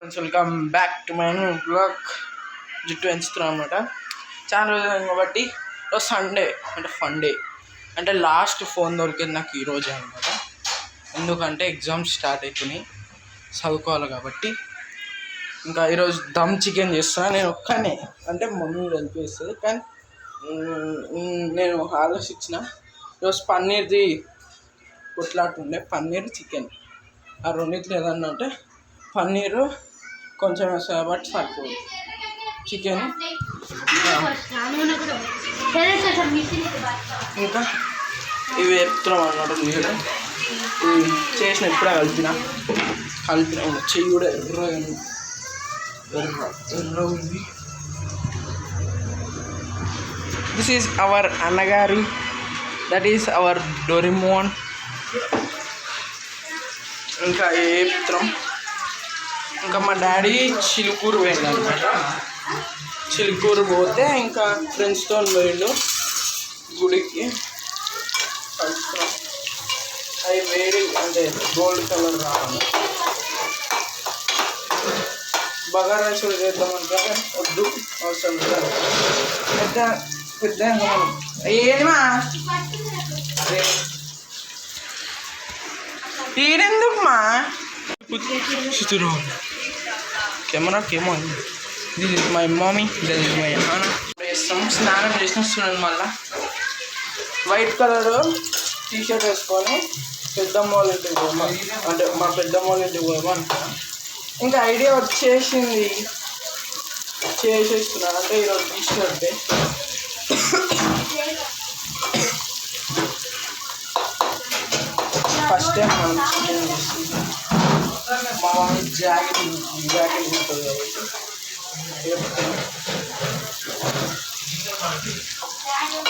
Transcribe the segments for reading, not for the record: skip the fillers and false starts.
Welcome back to my blog. జుట్టు పెంచుతున్నాం అనమాట. చాలా రోజులు కాబట్టి ఈరోజు సండే అంటే ఫన్ డే, అంటే లాస్ట్ ఫోన్ దొరికింది నాకు ఈరోజే అనమాట. ఎందుకంటే ఎగ్జామ్స్ స్టార్ట్ అవుతున్నాయి, చదువుకోవాలి కాబట్టి. ఇంకా ఈరోజు దమ్ చికెన్ చేస్తున్నాను నేను ఒక్కనే, అంటే మమ్మీ వెళ్ళిపోయిస్తుంది కానీ నేను ఆలోచించిన ఈరోజు పన్నీర్ది కొట్లాడుతుండే, పన్నీర్ చికెన్ ఆ రెండింటిలో ఏదన్నా అంటే పన్నీరు కొంచెం వేస్తా కాబట్టి సరిపోదు. చికెన్ ఇంకా ఇవి ఎత్తున్నాం అన్నమాట. నీళ్ళు ఇవి చేసిన ఇప్పుడే కలిపిన చెయ్యి కూడా ఎర్ర ఉంది. దిస్ ఈజ్ అవర్ అన్నగారి, దట్ ఈస్ అవర్ డోరిమోన్. ఇంకా ఏపుత్రం. ఇంకా మా డాడీ చిలుకూరు పోయిండు అనమాట. చిలుకూరు పోతే ఇంకా ఫ్రెండ్స్తో పోయిండు గుడికి. కలుస్తున్నాం. అవి వేడి అంటే గోల్డ్ కలర్ రావాలి. బగారా రైస్ కూడా చేద్దామంటే వద్దు, అవసరం లేదు. పెద్ద పెద్ద ఏమా అదే తీరెందుకుమా కెమెరాకేమో. This is my mummy, this is my నాన్న. వేస్తాం, స్నానం చేసిన చూడండి. మళ్ళీ వైట్ కలర్ టీషర్ట్ వేసుకొని పెద్దమ్మ వాళ్ళ ఇంటికి పోమా, అంటే మా పెద్దమ్మ వాళ్ళ ఇంటికి పోమా అనుకున్నా. ఇంకా ఐడియా వచ్చేసింది, చేసేస్తున్నాను. అంటే ఈరోజు టీషర్టే. ఫస్ట్ టైం మనం చికెన్ చేస్తుంది. మా మమ్మీ జాకెట్ ఉంటుంది కాబట్టి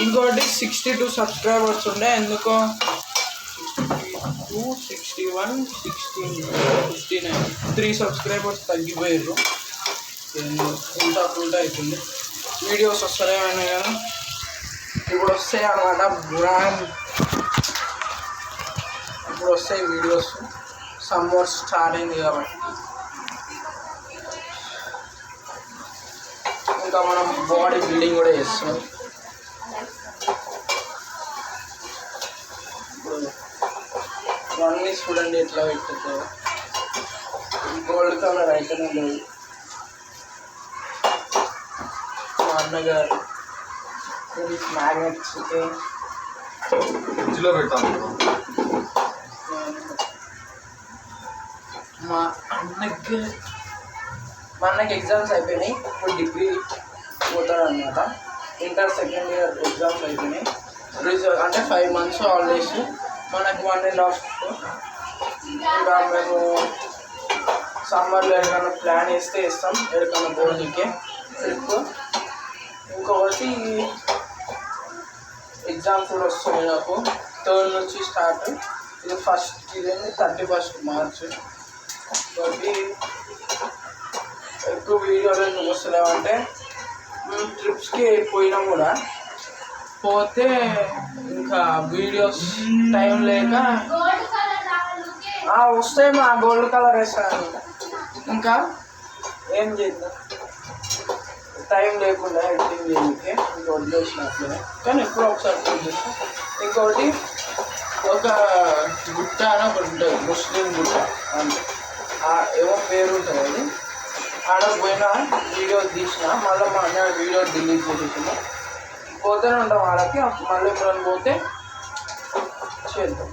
ఇంకోటి 62 సబ్స్క్రైబర్స్ ఉండే, ఎందుకో 62, 61, 16, 59 3 సబ్స్క్రైబర్స్ తగ్గిపోయారు. ఉల్టా పుల్టా అవుతుంది. వీడియోస్ వస్తాయేమైనా కానీ ఇప్పుడు వస్తాయి అన్నమాట. ఇప్పుడు వస్తాయి వీడియోస్. సమ్మర్ స్టార్ట్ అయింది కాబట్టి ఇంకా మనం బాడీ బిల్డింగ్ కూడా చేస్తున్నాం. ఇవన్నీ చూడండి ఎట్లా పెట్టుకో. గోల్డ్ కలర్ అయితేనే లేదు. మా అన్నగారు మ్యాగ్నెట్ చికెన్ ఫ్రిడ్జ్లో పెట్టాలి. మా అన్నకి ఎగ్జామ్స్ అయిపోయినాయి. ఇప్పుడు డిగ్రీ పోతాడు అనమాట. ఇంటర్ సెకండ్ ఇయర్ ఎగ్జామ్స్ అయిపోయినాయి. అంటే 5 months హాలిడేస్. మనకు 1.5. ఇంకా మేము సమ్మర్లో ఎక్కడికైనా ప్లాన్ వేస్తే ఇస్తాం, ఎక్కడికైనా పోనీకే ట్రిప్. ఇంకొకటి ఎగ్జామ్స్ కూడా వస్తున్నాయి నాకు. 3rd నుంచి స్టార్ట్. ఇది ఫస్ట్, ఇదేంటి 31st March. కాబట్టి ఎక్కువ వీడియోలు ఎందుకు వస్తలేమంటే ట్రిప్స్కి పోయినాం కూడా, పోతే ఇంకా వీడియోస్ టైం లేక వస్తాయి. మా గోల్డ్ కలర్ వేస్తాను. ఇంకా ఏం చేద్దాం, టైం లేకుండా ఎడిటింగ్ చేయడానికి ఇంకా వదిలేసినట్లే. కానీ ఎప్పుడో ఒకసారి ఫోన్ చేస్తాం. ఇంకోటి ఒక గుట్ట అని ఒకటి ఉంటుంది, ముస్లిం గుట్ట అంటే ఏమో పేరు ఉంటుంది. అది ఆడ పోయినా వీడియోస్ తీసిన, మళ్ళీ మా అన్న వీడియో డిలీట్ చేసేసిన. పోతేనే ఉంటాం వాళ్ళకి. మళ్ళీ ఎప్పుడైనా పోతే చేద్దాం.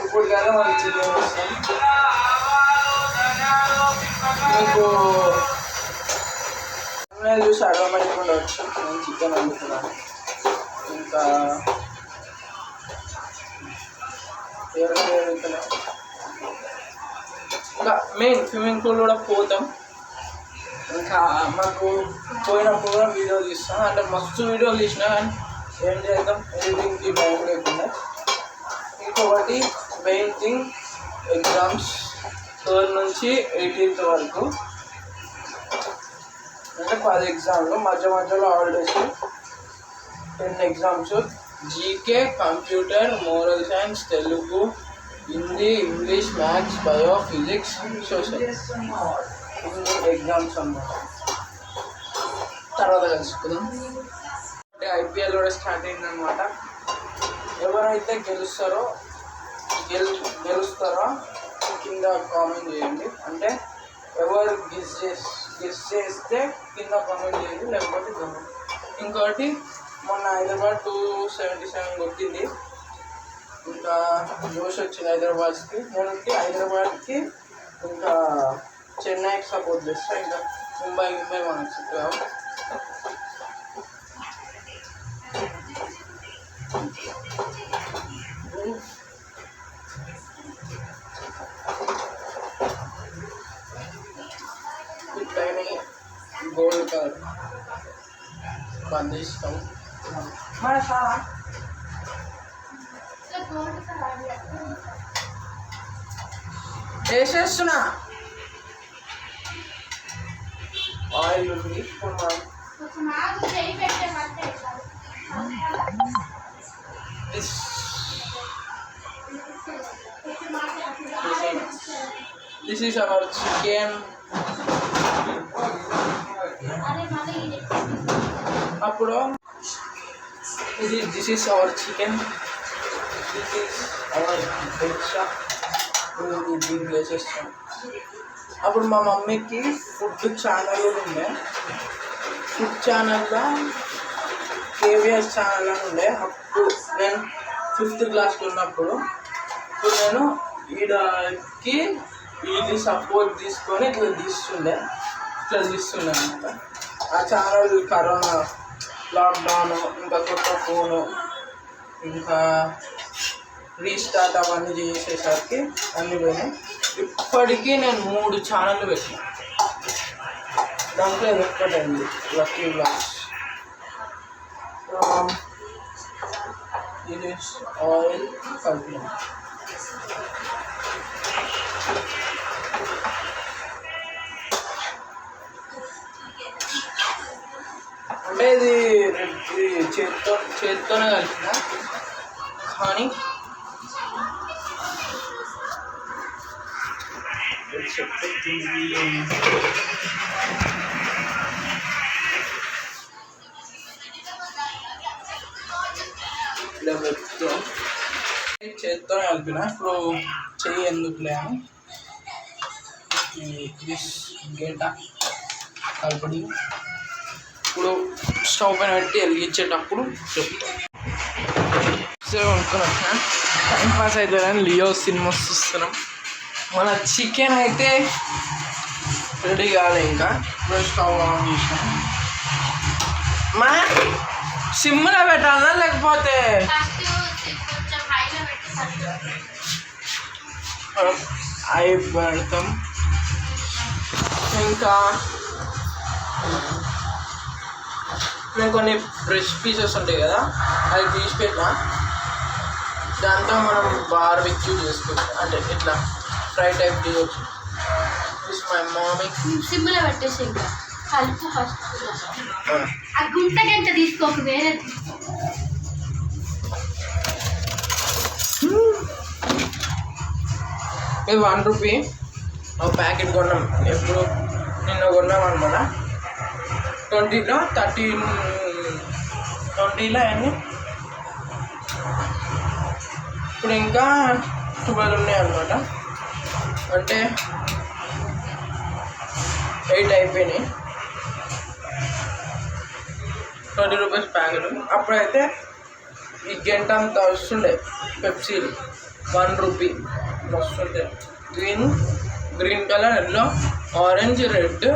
ఇప్పుడు కానీ వాళ్ళు చికెన్ చేస్తాం. మీకు అన్నయ్య చూసి అడగమని వచ్చి నేను చికెన్ వండుతున్నాను. ఇంకా ఇంకా మెయిన్ స్విమ్మింగ్ పూల్ కూడా పోతాం. ఇంకా మాకు పోయినప్పుడు కూడా వీడియో తీస్తాం. అంటే మస్తు వీడియోలు తీసినా కానీ ఏం చేద్దాం, ఎడిటింగ్కి టైం లేకుండా. ఇంకొకటి మెయిన్ థింగ్, ఎగ్జామ్స్ 3rd నుంచి 18th వరకు, అంటే 10 ఎగ్జామ్లు. మధ్యలో holidays 10 exams. GK, computer, moral science, Telugu, Hindi, English, maths, bio, physics, social exams అన్నమాట. తర్వాత కలుసుకుందాం. అంటే ఐపీఎల్ కూడా స్టార్ట్ అయిందనమాట. ఎవరైతే గెలుస్తారో కింద కామెంట్ చేయండి. అంటే ఎవరు గెస్ చేస్తే కింద కామెంట్ చేయండి, లేకపోతే గమని. ఇంకోటి మొన్న హైదరాబాద్ 277 కొట్టింది. ఇంకా జోష్ వచ్చింది హైదరాబాద్కి. నేను హైదరాబాద్కి ఇంకా చెన్నైకి సపోర్ట్ చేస్తా. ఇంకా ముంబై మనకు సెట్ కావు. ఇట్లనే గోల్డ్ కలర్ బంధిస్తాం. వేసేస్తున్నా ఆయిల్ ఉంది. ఇప్పుడు this is our chicken. అప్పుడు this is our chicken. This is our pizza. దీన్ని వేసేస్తాం. అప్పుడు మా మమ్మీకి ఫుడ్ ఛానల్ ఉండే. ఫుడ్ ఛానల్లో కేవీఎస్ ఛానల్ అని ఉండే. అప్పుడు నేను 5th క్లాస్లో ఉన్నప్పుడు ఇప్పుడు నేను ఈడకి ఇది సపోర్ట్ తీసుకొని ఇట్లా తీస్తుండే అనమాట. ఆ ఛానల్ కరోనా, లాక్డౌన్, ఇంకా కొత్త ఫోను, ఇంకా రీస్టార్ట్ అవన్నీ చేసేసరికి అన్నీ పోయినాయి. ఇప్పటికీ నేను 3 ఛానళ్ళు పెట్టిన. దాంట్లో ఇది ఒక్కటండి లక్కీ బ్లాగ్స్. ఇది ఆయిల్ కలిపిన. అంటే ఇది చేత్తోనే కలిపిన. కానీ చేత్తోనే కలిపిన. ఇప్పుడు చెయ్యి ఎందుకులే అని గేట కలపడి ఇప్పుడు స్టవ్ పైన పెట్టి వెలిగించేటప్పుడు చెప్తాను. టైం పాస్ అవుతుందని లియో సినిమా చూస్తున్నాం. మన చికెన్ అయితే రెడీ కాలే, ఇంకా ఇప్పుడు స్టవ్ ఆన్ చేసాం. మా సిమ్లో పెట్టాలా లేకపోతే అవి పెడతాం. ఇంకా నేను కొన్ని బ్రెష్ పీసెస్ ఉంటాయి కదా, అవి తీసి పెట్టినా. దాంతో మనం బార్బిక్యూ చేసుకోవచ్చు. అంటే ఇట్లా ఫ్రై టైప్ చేయవచ్చు. This my mummy. సిమ్లో పెట్టేసి ఇంకా కలుపు ఫస్ట్. ఆ గుంట గంట తీసుకోక వేరే. ఇది 1 రూపీ ఒక ప్యాకెట్ కొన్నాం. ఎప్పుడు నిన్న కొన్నాం అనమాట. 20లో 20లో అన్నీ. ఇప్పుడు ఇంకా 12 ఉన్నాయి అనమాట. అంటే 8 అయిపోయినాయి. 20 రూపీస్ ప్యాకెట్. అప్పుడైతే ఈ గంట అంతా వస్తుండే పెప్సీలు 1 రూపీ వస్తుండే. Green colour, yellow, orange, red,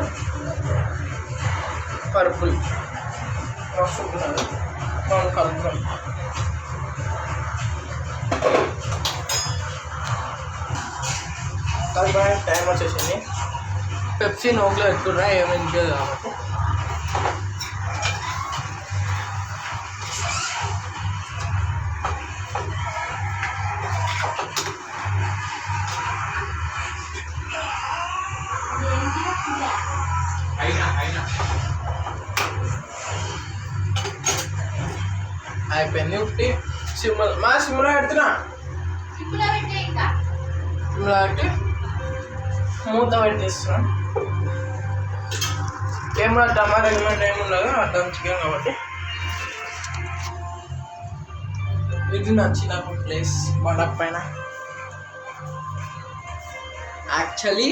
purple వస్తుంటున్నారు. మనం కలుపుతాం. కలిపడానికి టైం వచ్చేసింది. పెప్సీ నోట్లో ఎక్కువ ఏమైంది కాబట్టి అయిపోయింది. ఒకటి సిమ్లో పెడుతున్నా. కాబట్టి మూత పెట్టేస్తున్నాం. ఏమో టమాటా ఎలిమెంట్ ఏమి ఉండదు అర్థం చికెన్ కాబట్టి. ఇది నచ్చిన ప్లేస్ బండ పైన. యాక్చువల్లీ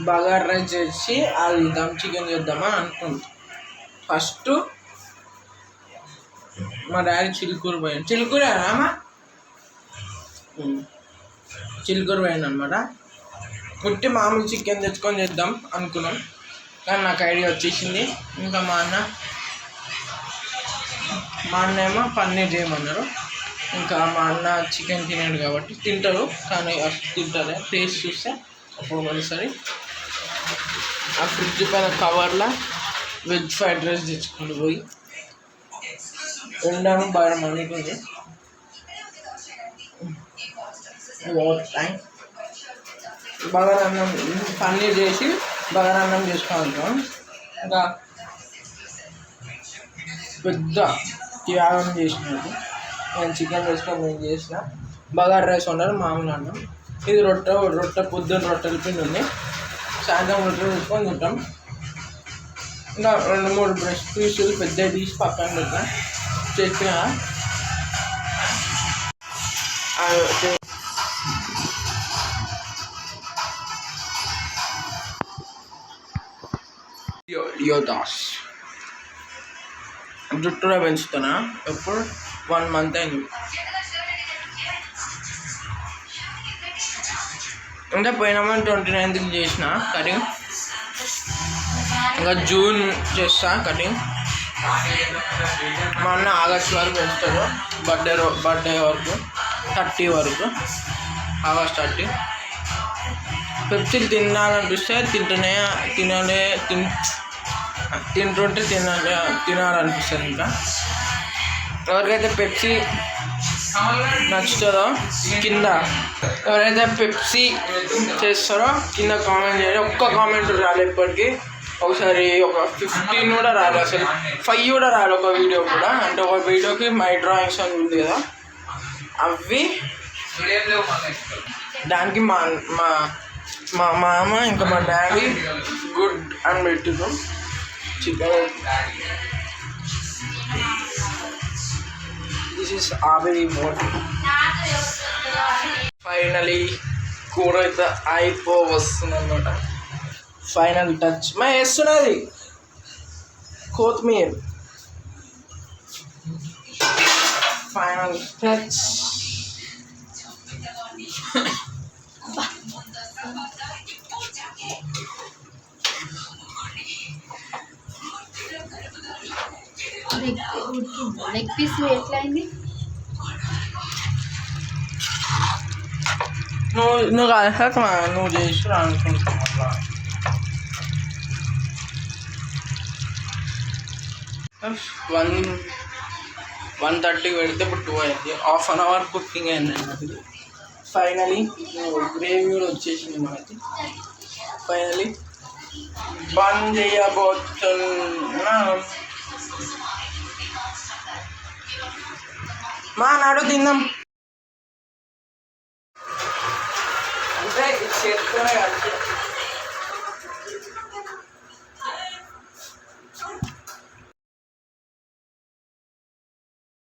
బగారా రైస్ చేసి అది దమ్ చికెన్ చేద్దామని అనుకుంది. ఫస్ట్ మా డాడీ చిలుకూరు పోయాడు. చిలుకూరేనామా? చిలుకూరు పోయాడు అనమాట. పుట్టి మామూలు చికెన్ తెచ్చుకొని చేద్దాం అనుకున్నాం, కానీ నాకు ఐడియా వచ్చేసింది. ఇంకా మా అన్న ఏమో పన్నీర్ చేయమన్నారు. ఇంకా మా అన్న చికెన్ తినాడు కాబట్టి తింటారు, కానీ అಷ್ಟು తింటారు. టేస్ట్ చూస్తే అప్పుడు మరోసారి ఆ ఫ్రిడ్జ్ పైన కవర్లో వెజ్ ఫ్రైడ్ రైస్ తెచ్చుకుంటూ పోయి ఉండాము. బాగా మండుతుంది. బగారన్నం పన్నీర్ చేసి బగారన్నం చేసుకోవాలనుకున్నాం. ఇంకా పెద్ద త్యాగం చేసినట్టు నేను చికెన్ వేసుకొని నేను చేసిన బగారా రైస్ వండాలి, మామూలు అన్నం. ఇది రొట్టె పొద్దున్న రొట్టెల పిండి ఉంది, సాయంత్రం రొట్టెలు తీసుకొని తింటాం. ఇంకా 2-3 బ్రష్ పీసులు పెద్దవి తీసి పక్కన పెట్టిన చెప్పిన యోదాస్ జుట్టులో పెంచుతున్నా. ఎప్పుడు 1 month అయింది. అంటే పోయిన మంత్ 29th చేసిన కటింగ్. ఇంకా జూన్ చేస్తా కటింగ్. మా అన్న ఆగస్ట్ వరకు పెంచుతాడు, బర్త్డే వరకు 30 వరకు, ఆగస్ట్ 30. పెప్సీలు తినాలనిపిస్తే తింటుంటే తినాలనిపిస్తుంది. ఇంకా ఎవరికైతే పెప్సీ నచ్చుతుందో కింద, ఎవరైతే పెప్సీ చేస్తారో కింద కామెంట్ చేయండి. ఒక్క కామెంట్ రాలేదు ఇప్పటికీ. ఒకసారి ఒక 15 కూడా రాలేదు, అసలు 5 కూడా రాలేదు ఒక వీడియో కూడా. అంటే ఒక వీడియోకి మై డ్రాయింగ్స్ అని ఉంది కదా, అవి దానికి మా మామ ఇంకా మా డాడీ గుడ్ అని పెట్టిండు. చికెన్ దిస్ ఈస్ ఆవిరి మోట్. ఫైనలీ కూర అయితే వస్తుంది అన్నమాట. ఫైనల్ టచ్ మా వేస్తున్నది కొత్తిమీర. Final touch. లెగ్ పీస్ ఎట్లా అయింది? నువ్వు కాదు నువ్వు చేసి అనుకుంటున్నావు. 1:30 పెడితే ఇప్పుడు 2 అయింది. ½ an hour కుకింగ్ అయింది అన్నది. ఫైనలీ గ్రేవీ కూడా వచ్చేసింది మనకి. ఫైనలీ బంద్ చేయబోతున్నా. మా నాడు తిందాం అంటే చేస్తూనే కలిసి